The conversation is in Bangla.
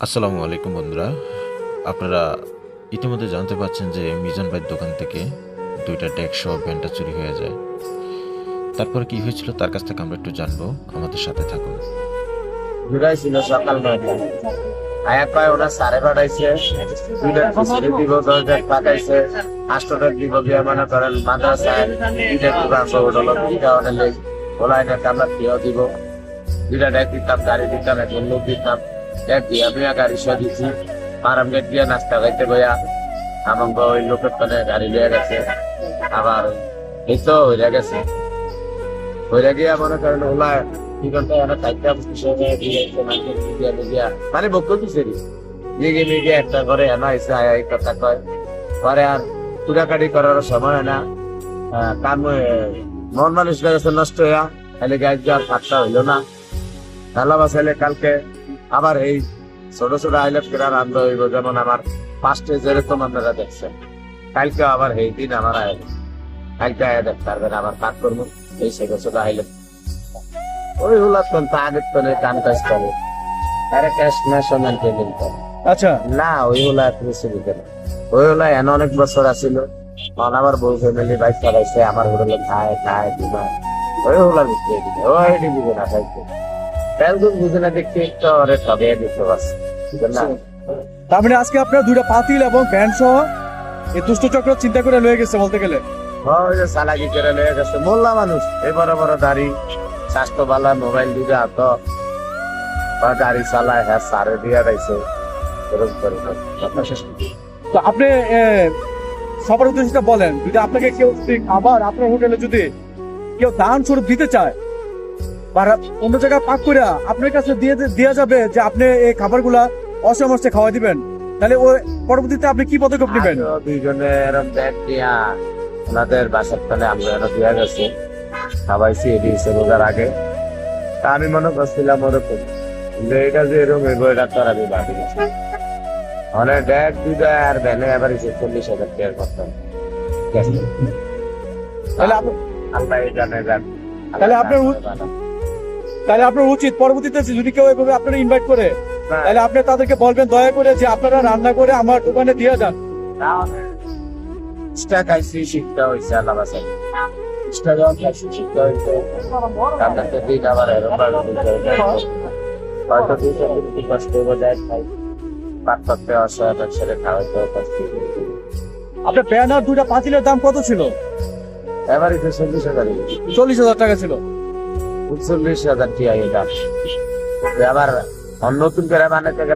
আসসালামু আলাইকুম বন্ধুরা, আপনারা ইতিমধ্যে জানতে পারছেন যে মিজান ভাইয়ের দোকান থেকে দুইটা ডেক সহ ভ্যানটা চুরি হয়ে যায়। তারপরে কি হয়েছিল তার কাছ থেকে আমরা একটু জানবো, আমাদের সাথে থাকুন। জুড়াই ছিল সকাল 9টায়। আয়া কয় ওরা সাড়ে পাঠাইছে, দুইটার পিছনে দিব, 10টায় পাঠাইছে, 8টার দিব গিয়ে মনে করেন মাদ্রাসায় দুইটা দোকান ওটা দুইটা অনেক ওলা এনে আমরা খেয়েও দিব, দুইটা ডেক দিতাম, গাড়ি দিতাম, একজন লোক দিতাম, ডেক দিয়া মিয়া গাড়ি সহ দিচ্ছি, মারাম গেট দিয়ে নাস্তা খাইতে বইয়া আমাকে ওই লোকের কানে গাড়ি লিয়ে গেছে। আবার এই তো হইয়া গেছে, হইয়া গিয়া মনে করেন ওলা মানে বক্তব্য মিডিয়া একটা করে এনা এসে আয়া এই কথা কয় পরে আর কুড়াকাটি করার সময় না। কাম মন মানুষ গেছে নষ্ট হইয়া, তাহলে গাছ যাওয়ার ফাটটা হইলো না। ঢালা বাসাইলে কালকে আবার এই ছোট ছোট আইলেট কেনার আনন্দ হইব, যেমন আমার 5টে যেরকম আপনারা দেখছেন, কালকে আবার এই দিন আমার আয়, কালকে আয়া দেখতে পারবেন আবার কাজ করবো এই ছোট ছোট আইলেট ওই হলো আগের তো কাম কাজ করে আরে ক্যাশ ন্যাশনাল পেমেন্ট করে। আচ্ছা, না ওই হলো আপনি সুবিধা না, ওই হলো এন অনেক বছর আসিল, আমার বউ ফ্যামিলি বাইক চালাইছে, আমার হোটেলে খায় দিবা, ওই হলো বিক্রি দিবে, ওই দিবে না খাইতে তেলগুন বুঝে না দেখতে একটু অনেক হবে দিতে পারছে না। তার মানে আজকে আপনার দুইটা পাতিল এবং ভ্যান সহ এই দুষ্ট চক্র চিন্তা করে লয়ে গেছে বলতে গেলে। ওই যে চালাকি করে লয়ে গেছে, মোল্লা মানুষ, এই বড় বড় দাড়ি, স্বাস্থ্য ভালো, মোবাইল দিকে হাত বা গাড়ি চালায়, হ্যাঁ সারে দিয়া রাইছে। তো আপনি সবার উদ্দেশ্যে বলেন, যদি আপনাকে কেউ খাবার আপনার হোটেলে যদি কেউ দান স্বরূপ দিতে চায় বা অন্য জায়গায় পাক করে আপনার কাছে দেওয়া যাবে যে আপনি এই খাবারগুলা অসমস্যা খাওয়া দিবেন, তাহলে ওই পরবর্তীতে আপনি কি পদক্ষেপ নেবেন? দুইজনে এরকম ব্যাগ দিয়া ওনাদের বাসার তাহলে আমরা এনে দিয়া গেছে, খাওয়াইছি এটি রোজার আগে। তা আমি মনে করছিলাম ওরকম, কিন্তু এটা যে এরকম এগো এটা তো আর আমি ভাবি না। অনেক ব্যাগ দুইটা আর ভ্যানে আবার 40,000 টাকা করতাম। তাহলে আপনি- আল্লাহ জানে জান। তাহলে আপনার উচিত পরবর্তীতে যদি কেউ এভাবে আপনারা ইনভাইট করে, তাহলে আপনি তাদেরকে বলবেন দয়া করে যে আপনারা রান্না করে আমার দোকানে দিয়ে যান। খাইছি শিক্ষা হয়েছে আল্লাহ বাসাই, যখন খাইছি শিক্ষা হয়েছে, আপনাদের দিন আবার এরকম হয়তো 2 কষ্ট বোঝায় খাই, পাত্রতে অসহায় ছেলে খাওয়াইতে পারছি। আপনার ব্যানার দুইটা পাতিলের দাম কত ছিল? এবারে 40,000, 40,000 টাকা ছিল। 40,000 টিয়া দাম। আবার নতুন করে বানাতে